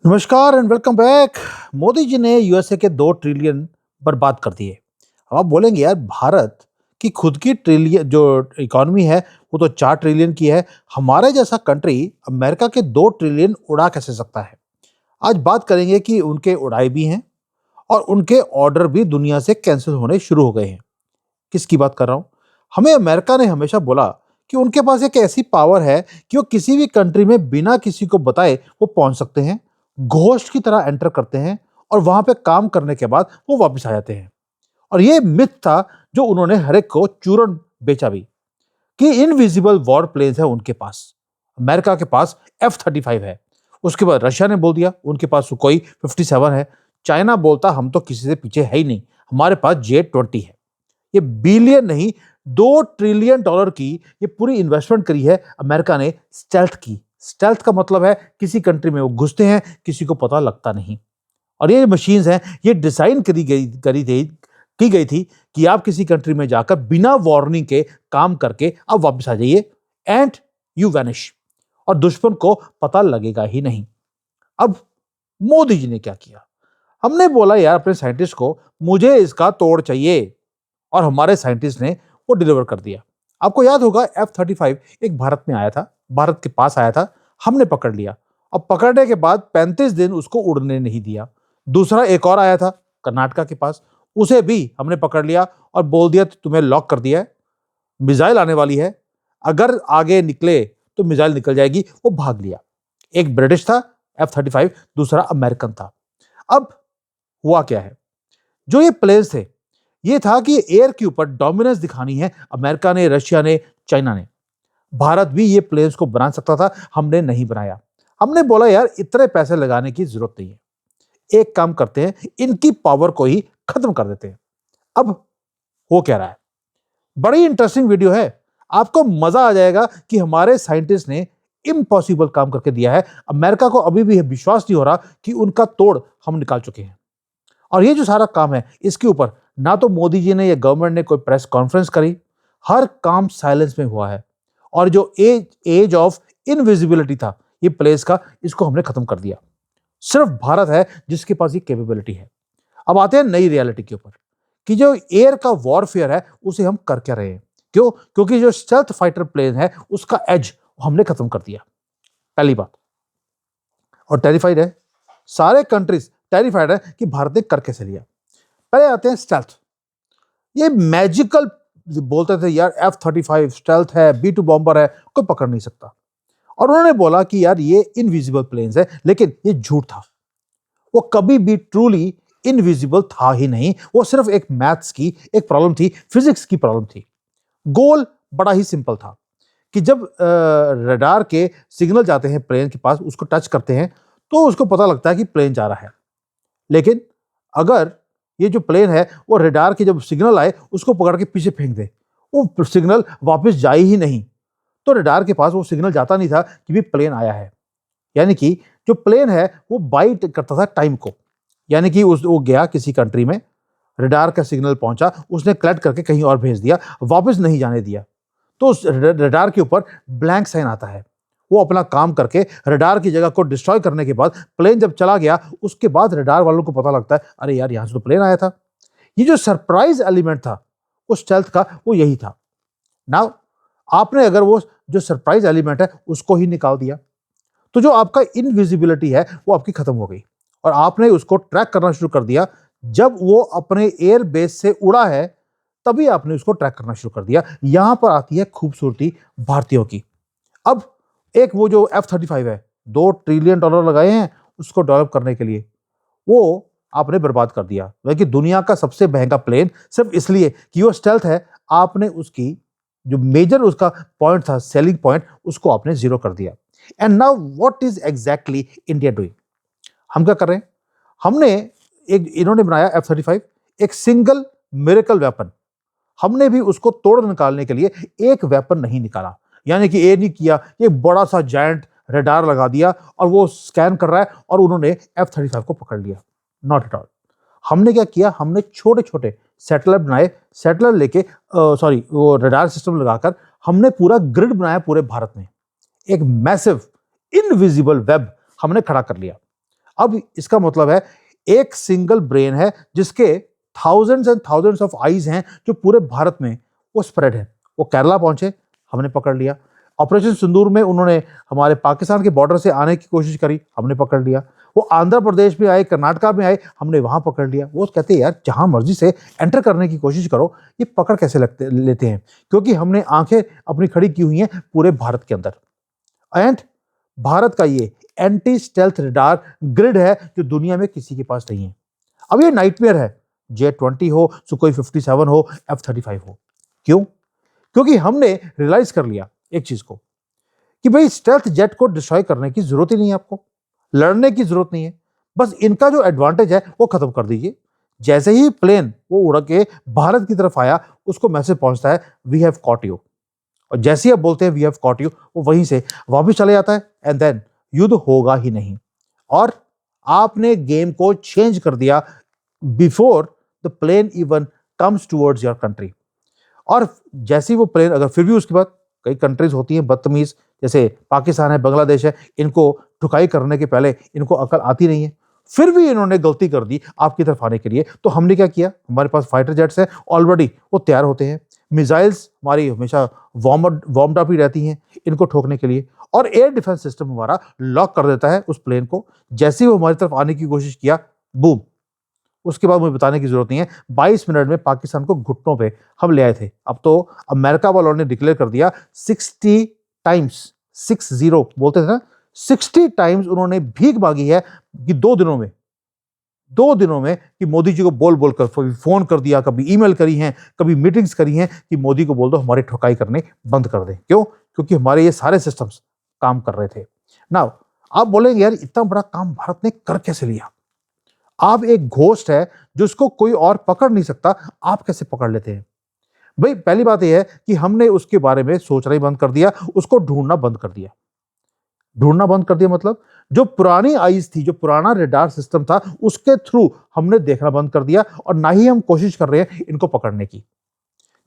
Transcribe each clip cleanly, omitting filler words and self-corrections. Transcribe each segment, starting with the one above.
नमस्कार and welcome back. Modi ji ने USA के 2 ट्रिलियन बर्बाद कर दिए। अब आप बोलेंगे यार भारत की खुद की ट्रिलियन जो इकोनॉमी है वो तो 4 ट्रिलियन की है। हमारे जैसा कंट्री अमेरिका के 2 ट्रिलियन उड़ा कैसे सकता है। आज बात करेंगे कि उनके उड़ाए भी हैं और उनके ऑर्डर भी दुनिया से कैंसिल होने शुरू हो गए हैं। किसकी बात कर रहा हूँ? हमें अमेरिका ने हमेशा बोला कि उनके पास एक ऐसी पावर है कि वो किसी भी कंट्री में बिना किसी को बताए वो पहुंच सकते हैं, घोस्ट की तरह एंटर करते हैं और वहां पे काम करने के बाद वो वापस आ जाते हैं। और ये मिथ था जो उन्होंने हर एक को चूरन बेचा भी कि इनविजिबल वॉर प्लेन्स है उनके पास। अमेरिका के पास F-35 है। उसके बाद रशिया ने बोल दिया उनके पास सुकोई 57 है। चाइना बोलता हम तो किसी से पीछे है ही नहीं, हमारे पास J-20 है। ये बिलियन नहीं, $2 ट्रिलियन की ये पूरी इन्वेस्टमेंट करी है अमेरिका ने स्टेल्थ की। स्टेल्थ का मतलब है किसी कंट्री में वो घुसते हैं, किसी को पता लगता नहीं। और ये मशीन्स हैं, ये डिजाइन की गई थी कि आप किसी कंट्री में जाकर बिना वार्निंग के काम करके आप वापस आ जाइए एंड यू वैनिश, और दुश्मन को पता लगेगा ही नहीं। अब मोदी जी ने क्या किया? हमने बोला यार अपने साइंटिस्ट को मुझे इसका तोड़ चाहिए, और हमारे साइंटिस्ट ने वो डिलीवर कर दिया। आपको याद होगा F-35 एक भारत में आया था, भारत के पास आया था, हमने पकड़ लिया। अब पकड़ने के बाद 35 दिन उसको उड़ने नहीं दिया। दूसरा एक और आया था कर्नाटका के पास, उसे भी हमने पकड़ लिया और बोल दिया तुम्हें लॉक कर दिया है, मिसाइल आने वाली है, अगर आगे निकले तो मिसाइल निकल जाएगी। वो भाग लिया। एक ब्रिटिश था F-35, दूसरा अमेरिकन था। अब हुआ क्या है, जो ये प्लेन्स थे ये था कि एयर के ऊपर डोमिनेंस दिखानी है अमेरिका ने, रशिया ने, चाइना ने। भारत भी ये प्लेन्स को बना सकता था, हमने नहीं बनाया। हमने बोला यार इतने पैसे लगाने की जरूरत नहीं है, एक काम करते हैं इनकी पावर को ही खत्म कर देते हैं। अब हो क्या रहा है, बड़ी इंटरेस्टिंग वीडियो है, आपको मजा आ जाएगा कि हमारे साइंटिस्ट ने इम्पॉसिबल काम करके दिया है। अमेरिका को अभी भी विश्वास नहीं हो रहा कि उनका तोड़ हम निकाल चुके हैं। और ये जो सारा काम है इसके ऊपर ना तो मोदी जी ने या गवर्नमेंट ने कोई प्रेस कॉन्फ्रेंस करी, हर काम साइलेंस में हुआ है। और जो एज ऑफ इनविजिबिलिटी था ये प्लेस का, इसको हमने खत्म कर दिया। सिर्फ भारत है जिसके पास ये कैपेबिलिटी है। अब आते हैं नई रियलिटी के ऊपर कि जो एयर का वॉरफेयर है उसे हम कर क्या रहे हैं। क्यों? क्योंकि जो स्टेल्थ फाइटर प्लेन है उसका एज हमने खत्म कर दिया, पहली बात। और टेरिफाइड है, सारे कंट्रीज टेरिफाइड है कि भारत ने कर कैसे लिया। पहले आते हैं स्टेल्थ। ये मैजिकल बोलते थे यार F-35 स्टेल्थ है, B-2 बॉम्बर है, कोई पकड़ नहीं सकता। और उन्होंने बोला कि यार ये इनविजिबल प्लेन्स है, लेकिन ये झूठ था। वो कभी भी ट्रूली इनविजिबल था ही नहीं, वो सिर्फ एक मैथ्स की एक प्रॉब्लम थी, फिजिक्स की प्रॉब्लम थी। गोल बड़ा ही सिंपल था कि जब रडार के सिग्नल जाते हैं प्लेन के पास, उसको टच करते हैं तो उसको पता लगता है कि प्लेन जा रहा है। लेकिन अगर ये जो प्लेन है वो रडार के जब सिग्नल आए उसको पकड़ के पीछे फेंक दे, वो सिग्नल वापस जाए ही नहीं, तो रडार के पास वो सिग्नल जाता नहीं था कि भी प्लेन आया है। यानी कि जो प्लेन है वो बाइट करता था टाइम को। यानी कि वो गया किसी कंट्री में, रडार का सिग्नल पहुंचा, उसने कलेक्ट करके कहीं और भेज दिया, वापस नहीं जाने दिया, तो उस रडार के ऊपर ब्लैंक साइन आता है। वो अपना काम करके रडार की जगह को डिस्ट्रॉय करने के बाद प्लेन जब चला गया, उसके बाद रडार वालों को पता लगता है अरे यार यहां से तो प्लेन आया था। ये जो सरप्राइज एलिमेंट था उस स्टेल्थ का, वो यही था। नाउ आपने अगर वो जो सरप्राइज एलिमेंट है उसको ही निकाल दिया, तो जो आपका इनविजिबिलिटी है वो आपकी खत्म हो गई और आपने उसको ट्रैक करना शुरू कर दिया। जब वो अपने एयर बेस से उड़ा है तभी आपने उसको ट्रैक करना शुरू कर दिया। यहां पर आती है खूबसूरती भारतीयों की। अब एक वो जो F-35 है, $2 ट्रिलियन लगाए हैं उसको डेवलप करने के लिए, वो आपने बर्बाद कर दिया। बल्कि दुनिया का सबसे महंगा प्लेन सिर्फ इसलिए कि वो स्टेल्थ है, आपने उसकी जो मेजर उसका पॉइंट था, सेलिंग पॉइंट, उसको आपने जीरो कर दिया। And now what is exactly India doing? हम क्या कर रहे हैं? हमने इन्होंने बनाया F-35, एक सिंगल मिरेकल वेपन। हमने भी उसको तोड़ निकालने के लिए एक वेपन नहीं निकाला। यानी कि ये नहीं किया ये बड़ा सा जायंट रडार लगा दिया और वो स्कैन कर रहा है और उन्होंने F-35 को पकड़ लिया। Not at all. हमने क्या किया, हमने छोटे छोटे सैटेलाइट बनाए, सैटेलाइट लेके सॉरी वो रडार सिस्टम लगाकर हमने पूरा ग्रिड बनाया पूरे भारत में। एक मैसिव इनविजिबल वेब हमने खड़ा कर लिया। अब इसका मतलब है एक सिंगल ब्रेन है जिसके thousands and thousands of eyes हैं जो पूरे भारत में वो स्प्रेड है। वो केरला पहुंचे, हमने पकड़ लिया। ऑपरेशन सिंदूर में उन्होंने हमारे पाकिस्तान के बॉर्डर से आने की कोशिश करी, हमने पकड़ लिया। वो आंध्र प्रदेश में आए, कर्नाटका में आए, हमने वहां पकड़ लिया। वो कहते हैं यार जहां मर्जी से एंटर करने की कोशिश करो, ये पकड़ कैसे लेते हैं? क्योंकि हमने आंखें अपनी खड़ी की हुई हैं पूरे भारत के अंदर। एंड भारत का ये एंटी स्टेल्थ रडार ग्रिड है जो दुनिया में किसी के पास नहीं है। अब ये नाइटमेयर है, J-20 हो, सुखोई 57 हो, F-35 हो। क्यों? क्योंकि हमने रियलाइज कर लिया एक चीज को कि भाई स्टेल्थ जेट को डिस्ट्रॉय करने की जरूरत ही नहीं है, आपको लड़ने की जरूरत नहीं है। बस इनका जो एडवांटेज है वो खत्म कर दीजिए। जैसे ही प्लेन वो उड़ के भारत की तरफ आया, उसको मैसेज पहुंचता है वी हैव कॉट यू। और जैसे ही आप बोलते हैं वी हैव कॉट यू, वो वहीं से वापस चले जाता है एंड देन युद्ध होगा ही नहीं। और आपने गेम को चेंज कर दिया before the plane even comes towards your country. और जैसे ही वो प्लेन, अगर फिर भी उसके बाद कई कंट्रीज होती हैं बदतमीज, जैसे पाकिस्तान है, बांग्लादेश है, इनको ठुकाई करने के पहले इनको अकल आती नहीं है, फिर भी इन्होंने गलती कर दी आपकी तरफ आने के लिए। तो हमने क्या किया? हमारे पास फाइटर जेट्स हैं ऑलरेडी, वो तैयार होते हैं। मिसाइल्स हमारी हमेशा वार्म्ड अप ही रहती हैं इनको ठोकने के लिए। और एयर डिफेंस सिस्टम हमारा लॉक कर देता है उस प्लेन को। जैसे ही वो हमारी तरफ आने की कोशिश किया, बूम। उसके बाद मुझे बताने की जरूरत नहीं है, 22 मिनट में पाकिस्तान को घुटनों पे हम ले आए थे। अब तो अमेरिका वालों ने डिक्लेयर कर दिया 60 टाइम्स, 60 बोलते थे ना, 60 टाइम्स उन्होंने भीख मांगी है कि 2 दिनों में कि मोदी जी को बोल बोल कर, कभी फोन कर दिया, कभी ईमेल करी हैं, कभी मीटिंग्स करी हैं कि मोदी को बोल दो हमारी ठुकाई करने बंद कर दें। क्यों? क्योंकि हमारे ये सारे सिस्टम्स काम कर रहे थे। नाउ आप बोलेंगे यार इतना बड़ा काम भारत ने कर कैसे लिया? आप एक घोस्ट है जिसको कोई और पकड़ नहीं सकता, आप कैसे पकड़ लेते हैं? भाई पहली बात यह है कि हमने उसके बारे में सोचना ही बंद कर दिया, उसको ढूंढना बंद कर दिया। ढूंढना बंद कर दिया मतलब जो पुरानी आइज थी, जो पुराना रेडार सिस्टम था, उसके थ्रू हमने देखना बंद कर दिया और ना ही हम कोशिश कर रहे हैं इनको पकड़ने की।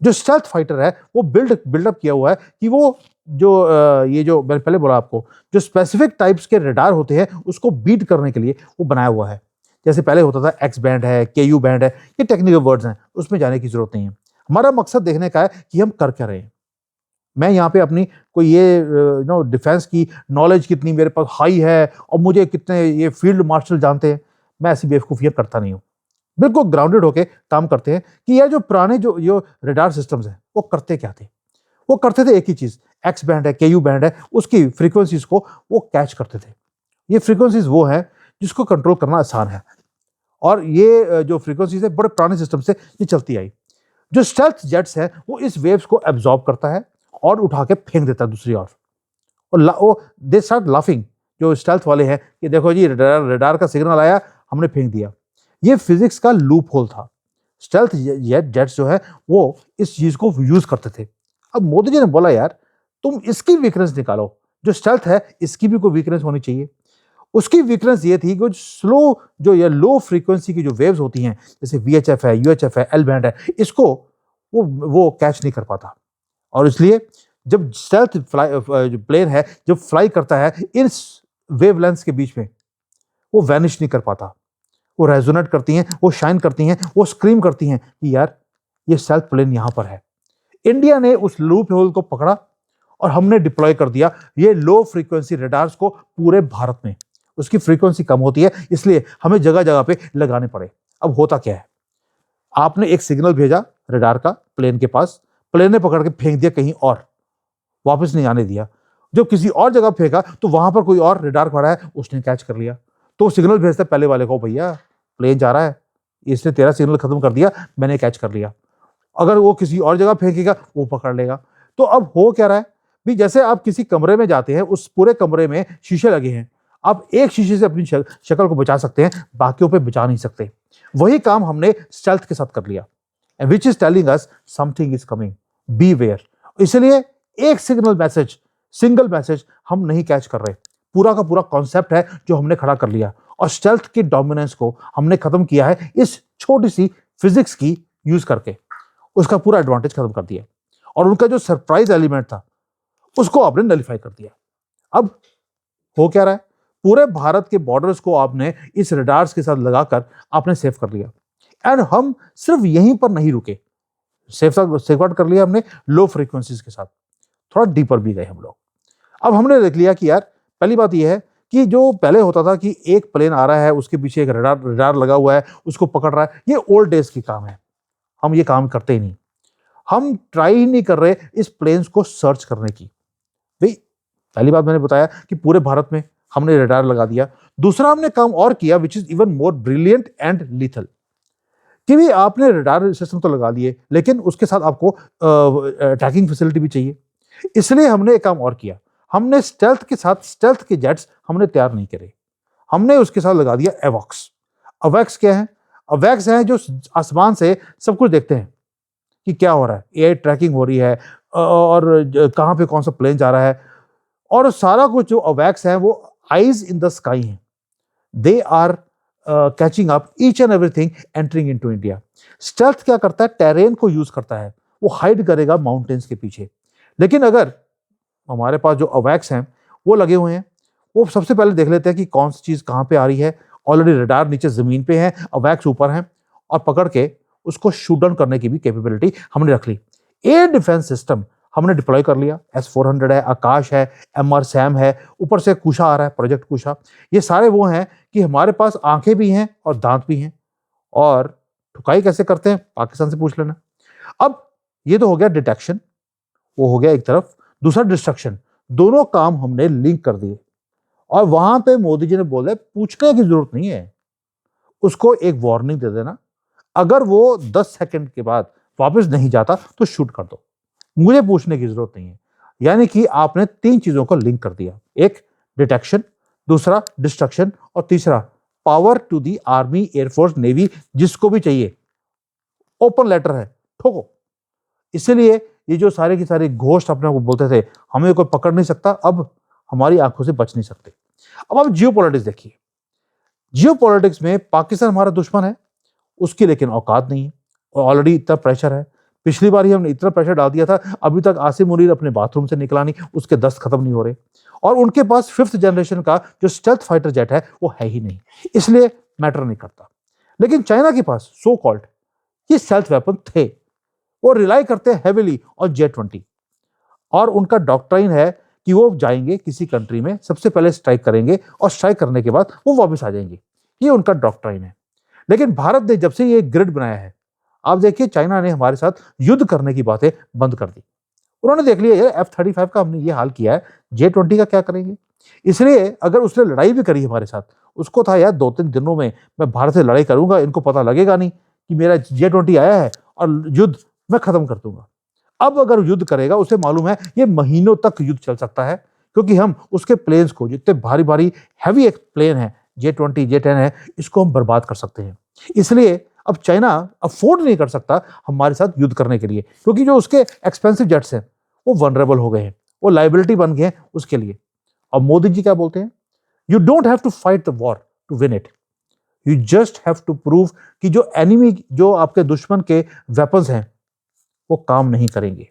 जो स्टेल्थ फाइटर है वो बिल्डअप किया हुआ है कि वो जो ये जो मैंने पहले बोला आपको, जो स्पेसिफिक टाइप्स के रेडार होते हैं उसको बीट करने के लिए वो बनाया हुआ है। जैसे पहले होता था एक्स बैंड है, KU बैंड है, ये टेक्निकल वर्ड्स हैं, उसमें जाने की जरूरत नहीं है। हमारा मकसद देखने का है कि हम कर क्या रहे हैं। मैं यहाँ पे अपनी कोई ये डिफेंस की नॉलेज कितनी मेरे पास हाई है और मुझे कितने ये फील्ड मार्शल जानते हैं, मैं ऐसी बेवकूफ़ियाँ करता नहीं हूँ। बिल्कुल ग्राउंडेड होके काम करते हैं कि ये जो पुराने जो रेडार सिस्टम्स हैं वो करते क्या थे? वो करते थे एक ही चीज़, एक्स बैंड है, KU बैंड है, उसकी फ्रीक्वेंसीज को वो कैच करते थे। ये फ्रीक्वेंसीज वो हैं जिसको कंट्रोल करना आसान है। और ये जो फ्रीक्वेंसीज है बड़े पुराने सिस्टम से ये चलती आई। जो स्टेल्थ जेट्स है वो इस वेव्स को एब्जॉर्ब करता है और उठा के फेंक देता है दूसरी ओर। और वो दे स्टार्ट लाफिंग, जो स्टेल्थ वाले हैं, कि देखो जी रडार का सिग्नल आया, हमने फेंक दिया। ये फिजिक्स का लूप होल था। स्टेल्थ जेट्स जो है वो इस चीज को यूज करते थे। अब मोदी जी ने बोला यार तुम इसकी वीकनेस निकालो, जो स्टेल्थ है इसकी भी कोई वीकनेस होनी चाहिए। उसकी वीकनेस ये थी कि स्लो, जो ये लो फ्रीक्वेंसी की जो वेव्स होती हैं, जैसे VHF है, UHF है, एल बैंड है, इसको वो कैच नहीं कर पाता। और इसलिए जब स्टेल्थ जो प्लेन है जब फ्लाई करता है इन वेवलेंथ्स के बीच में, वो वैनिश नहीं कर पाता। वो रेजोनेट करती हैं, वो शाइन करती हैं, वो स्क्रीम करती हैं कि यार ये स्टेल्थ प्लेन यहां पर है। इंडिया ने उस लूप होल को पकड़ा और हमने डिप्लॉय कर दिया ये लो फ्रीक्वेंसी रडार्स को पूरे भारत में। उसकी फ्रीक्वेंसी कम होती है इसलिए हमें जगह जगह पे लगाने पड़े। अब होता क्या है, आपने एक सिग्नल भेजा रडार का प्लेन के पास, प्लेन ने पकड़ के फेंक दिया कहीं और, वापस नहीं आने दिया। जब किसी और जगह फेंका तो वहां पर कोई और रडार खड़ा है, उसने कैच कर लिया। तो सिग्नल भेजता है पहले वाले को, भैया प्लेन जा रहा है, इसने तेरा सिग्नल खत्म कर दिया, मैंने कैच कर लिया। अगर वो किसी और जगह फेंकेगा वो पकड़ लेगा। तो अब हो क्या रहा है भी, जैसे आप किसी कमरे में जाते हैं, उस पूरे कमरे में शीशे लगे हैं, आप एक शीशे से अपनी शक्ल को बचा सकते हैं, बाकियों पे बचा नहीं सकते। वही काम हमने स्टेल्थ के साथ कर लिया, which is telling us something is coming, beware. इसलिए एक सिंगल मैसेज हम नहीं कैच कर रहे। पूरा का पूरा कॉन्सेप्ट है जो हमने खड़ा कर लिया और स्टेल्थ की डोमिनेंस को हमने खत्म किया है इस छोटी सी फिजिक्स की यूज करके। उसका पूरा एडवांटेज खत्म कर दिया और उनका जो सरप्राइज एलिमेंट था उसको आपने नलिफाई कर दिया। अब हो क्या रहा है, पूरे भारत के बॉर्डर्स को आपने इस रडार्स के साथ लगाकर आपने सेव कर लिया। एंड हम सिर्फ यहीं पर नहीं रुके, सेफगार्ड कर लिया हमने लो फ्रीक्वेंसीज के साथ, थोड़ा डीपर भी गए हम लोग। अब हमने देख लिया कि यार पहली बात यह है कि जो पहले होता था कि एक प्लेन आ रहा है, उसके पीछे एक रडार लगा हुआ है, उसको पकड़ रहा है, ये ओल्ड डेज की काम है। हम ये काम करते ही नहीं, हम ट्राई ही नहीं कर रहे इस प्लेन्स को सर्च करने की। भाई पहली बात मैंने बताया कि पूरे भारत में हमने रडार लगा दिया। दूसरा हमने काम और किया which is even more brilliant and lethal, कि भी आपने रडार सिस्टम तो लगा लिए, लेकिन उसके साथ आपको ट्रैकिंग फैसिलिटी भी चाहिए। इसलिए हमने एक काम और किया, हमने स्टेल्थ के साथ स्टेल्थ के जेट्स हमने तैयार नहीं करे, हमने उसके साथ लगा दिया एवॉक्स। अवैक्स क्या है? अवैक्स हैं जो आसमान से सब कुछ देखते हैं कि क्या हो रहा है, एआई ट्रैकिंग हो रही है और कहाँ पे कौन सा प्लेन जा रहा है, और सारा कुछ जो अवैक्स है वो आईज इन द स्काई हैं। They are catching up each and everything entering into India. Stealth क्या करता है? टेरेन को यूज करता है, वो हाइड करेगा माउंटेन्स के पीछे। लेकिन अगर हमारे पास जो अवैक्स हैं वो लगे हुए हैं, वो सबसे पहले देख लेते हैं कि कौन सी चीज कहाँ पे आ रही है। ऑलरेडी रडार नीचे जमीन पे है, अवैक्स ऊपर हैं, और पकड़ के उसको शूट डाउन करने की भी कैपेबिलिटी हमने रख ली। एयर डिफेंस सिस्टम हमने डिप्लॉय कर लिया। S-400 है, आकाश है, MR SAM है, ऊपर से कुशा आ रहा है, प्रोजेक्ट कुशा। ये सारे वो हैं कि हमारे पास आंखें भी हैं और दांत भी हैं। और ठुकाई कैसे करते हैं, पाकिस्तान से पूछ लेना। अब ये तो हो गया डिटेक्शन, वो हो गया एक तरफ। दूसरा डिस्ट्रक्शन, दोनों काम हमने लिंक कर दिए। और वहां पे मोदी जी ने बोला पूछने की जरूरत नहीं है, उसको एक वार्निंग दे देना, अगर वो 10 सेकंड के बाद वापस नहीं जाता तो शूट कर दो, मुझे पूछने की जरूरत नहीं है। यानी कि आपने 3 चीजों को लिंक कर दिया, एक डिटेक्शन, दूसरा डिस्ट्रक्शन, और तीसरा power to the army, air force, navy, जिसको भी चाहिए। ओपन लेटर है, ठोको। इसलिए ये जो सारे की सारी घोस्ट अपने को बोलते थे हमें कोई पकड़ नहीं सकता, अब हमारी आंखों से बच नहीं सकते। अब आप जियोपॉलिटिक्स देखिए, जियोपॉलिटिक्स में पाकिस्तान हमारा दुश्मन है, उसकी लेकिन औकात नहीं है, और ऑलरेडी इतना प्रेशर है। पिछली बार ही हमने इतना प्रेशर डाल दिया था, अभी तक आसिम मुनीर अपने बाथरूम से निकला नहीं, उसके दस्त खत्म नहीं हो रहे। और उनके पास 5th जनरेशन का जो स्टेल्थ फाइटर जेट है वो है ही नहीं, इसलिए मैटर नहीं करता। लेकिन चाइना के पास सो कॉल्ड ये स्टेल्थ वेपन थे, वो रिलाई करते हैं हेविली ऑन J-20, और उनका डॉक्ट्राइन है कि वो जाएंगे किसी कंट्री में, सबसे पहले स्ट्राइक करेंगे और स्ट्राइक करने के बाद वो वापस आ जाएंगे, ये उनका डॉक्ट्राइन है। लेकिन भारत ने जब से ये ग्रिड बनाया है, आप देखिए चाइना ने हमारे साथ युद्ध करने की बातें बंद कर दी। उन्होंने देख लिया यार F-35 का हमने ये हाल किया है, J-20 का क्या करेंगे। इसलिए अगर उसने लड़ाई भी करी हमारे साथ, उसको था यार 2-3 दिनों में मैं भारत से लड़ाई करूंगा, इनको पता लगेगा नहीं कि मेरा J-20 आया है, और युद्ध मैं खत्म कर दूंगा। अब अगर युद्ध करेगा, उसे मालूम है ये महीनों तक युद्ध चल सकता है, क्योंकि हम उसके प्लेन्स को, जितने भारी भारी हैवी एक प्लेन है J-20, J-10 है, इसको हम बर्बाद कर सकते हैं। इसलिए अब चाइना अफोर्ड नहीं कर सकता हमारे साथ युद्ध करने के लिए, क्योंकि जो उसके एक्सपेंसिव जेट्स हैं वो वनरेबल हो गए हैं, वो लाइबिलिटी बन गए हैं उसके लिए। अब मोदी जी क्या बोलते हैं, you don't have to fight the war to win it, you just have to prove कि जो एनिमी, जो आपके दुश्मन के वेपन्स हैं वो काम नहीं करेंगे।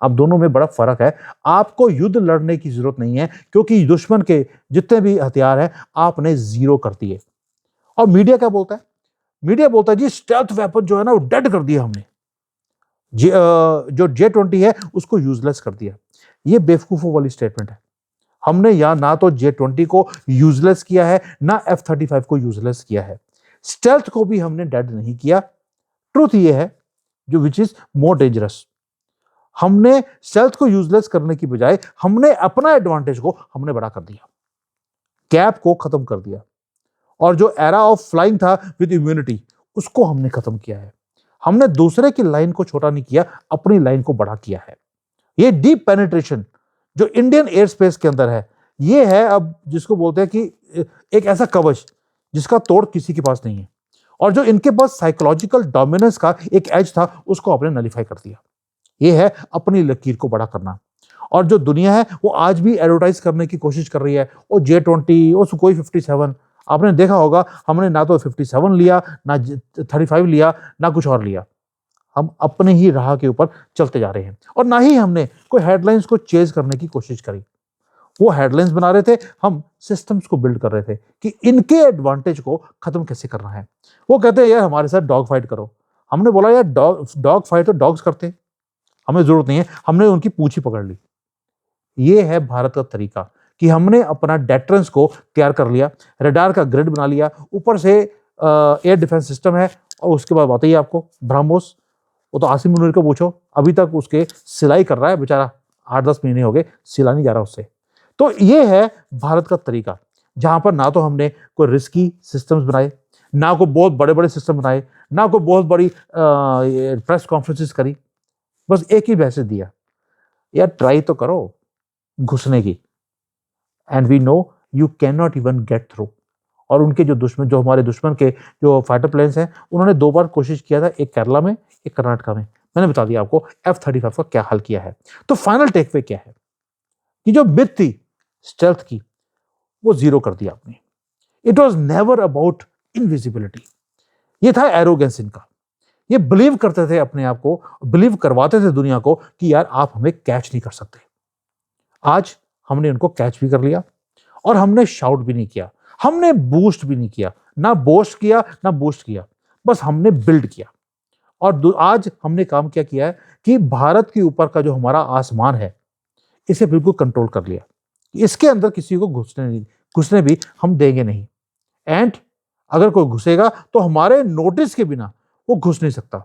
अब दोनों में बड़ा फर्क है। आपको युद्ध लड़ने की जरूरत नहीं है, क्योंकि दुश्मन के जितने भी हथियार हैं आपने जीरो कर दिए। और मीडिया क्या बोलता है, मीडिया बोलता है जी स्टेल्थ वेपन जो है ना वो डेड कर दिया हमने, जो J-20 है उसको यूजलेस कर दिया। ये बेवकूफों वाली स्टेटमेंट है। हमने यहां ना तो J-20 को यूजलेस किया है, ना F-35 को यूजलेस किया है, स्टेल्थ को भी हमने डेड नहीं किया। ट्रूथ ये है जो विच इज मोर डेंजरस, हमने स्टेल्थ को यूजलेस करने की बजाय हमने अपना एडवांटेज को हमने बड़ा कर दिया, गैप को खत्म कर दिया, और जो एरा ऑफ फ्लाइंग था विद इम्यूनिटी उसको हमने खत्म किया है। हमने दूसरे की लाइन को छोटा नहीं किया, अपनी लाइन को बड़ा किया है। ये डीप पेनिट्रेशन जो इंडियन एयर स्पेस के अंदर है, ये है अब जिसको बोलते हैं कि एक ऐसा कवच जिसका तोड़ किसी के पास नहीं है, और जो इनके पास साइकोलॉजिकल डोमिनेंस का एक एज था उसको आपने नलीफाई कर दिया। ये है अपनी लकीर को बड़ा करना। और जो दुनिया है वो आज भी एडवर्टाइज करने की कोशिश कर रही है, वो J-20, वो सुखोई 57, आपने देखा होगा हमने ना तो 57 लिया, ना 35 लिया, ना कुछ और लिया। हम अपने ही राह के ऊपर चलते जा रहे हैं, और ना ही हमने कोई हेडलाइंस को चेज करने की कोशिश करी। वो हेडलाइंस बना रहे थे, हम सिस्टम्स को बिल्ड कर रहे थे कि इनके एडवांटेज को खत्म कैसे करना है। वो कहते हैं यार हमारे साथ डॉग फाइट करो। हमने बोला यार डॉग फाइट तो डॉग्स करते हैं, हमें जरूरत नहीं है। हमने उनकी पूंछ ही पकड़ ली। ये है भारत का तरीका कि हमने अपना डेटरेंस को तैयार कर लिया, रडार का ग्रिड बना लिया, ऊपर से एयर डिफेंस सिस्टम है, और उसके बाद बताइए आपको ब्रह्मोस, वो तो आसिम मुनीर को पूछो, अभी तक उसके सिलाई कर रहा है बेचारा, 8-10 महीने हो गए सिला नहीं जा रहा उससे। तो ये है भारत का तरीका, जहां पर ना तो हमने कोई रिस्की सिस्टम्स बनाए, ना कोई बहुत बड़े बड़े सिस्टम बनाए, ना कोई बहुत बड़ी प्रेस कॉन्फ्रेंसेस करी, बस एक ही मैसेज दिया, यार ट्राई तो करो घुसने की, and we know you can not even get through. और उनके जो दुश्मन, जो हमारे दुश्मन के जो फाइटर प्लेन्स हैं, उन्होंने 2 बार कोशिश किया था, एक केरला में, एक कर्नाटका में। मैंने बता दिया आपको F-35 का क्या हाल किया है। तो फाइनल टेकअवे क्या है कि जो मिथ थी स्टेल्थ की, वो जीरो कर दिया आपने। It was never about invisibility. ये था एरोगेंस इनका। ये बिलीव करते थे अपने आप को, बिलीव करवाते थे दुनिया को कि यार आप हमें कैच नहीं कर सकते। आज हमने उनको कैच भी कर लिया, और हमने शाउट भी नहीं किया, हमने बूस्ट भी नहीं किया, ना बोस्ट किया ना बूस्ट किया, बस हमने बिल्ड किया। और आज हमने काम क्या किया है कि भारत के ऊपर का जो हमारा आसमान है, इसे बिल्कुल कंट्रोल कर लिया। इसके अंदर किसी को घुसने भी हम देंगे नहीं। एंड अगर कोई घुसेगा तो हमारे नोटिस के बिना वो घुस नहीं सकता।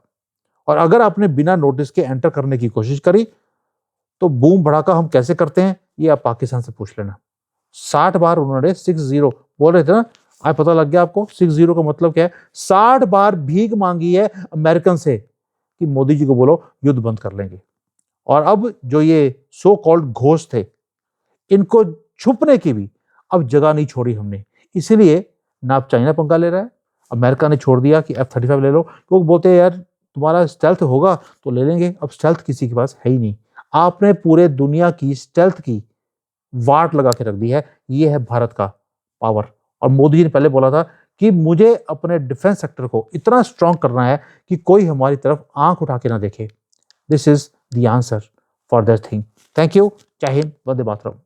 और अगर आपने बिना नोटिस के एंटर करने की कोशिश करी, तो बूम भड़ाका हम कैसे करते हैं ये आप पाकिस्तान से पूछ लेना। 60 बार उन्होंने 60 बोल रहे थे ना, आज पता लग गया आपको 60 का मतलब क्या है। 60 बार भीख मांगी है अमेरिकन से कि मोदी जी को बोलो युद्ध बंद कर लेंगे। और अब जो ये सो कॉल्ड घोस्ट थे, इनको छुपने की भी अब जगह नहीं छोड़ी हमने। इसीलिए ना अब चाइना पंगा ले रहा है, अमेरिका ने छोड़ दिया कि F-35 ले लो, क्योंकि बोलते हैं यार तुम्हारा स्टेल्थ होगा तो ले लेंगे। अब स्टेल्थ किसी के पास है ही नहीं। आपने पूरे दुनिया की स्टेल्थ की वाट लगा के रख दी है। ये है भारत का पावर। और मोदी जी ने पहले बोला था कि मुझे अपने डिफेंस सेक्टर को इतना स्ट्रांग करना है कि कोई हमारी तरफ आंख उठा के ना देखे। This is the answer for that thing. Thank you. जय हिंद, वंदे मातरम।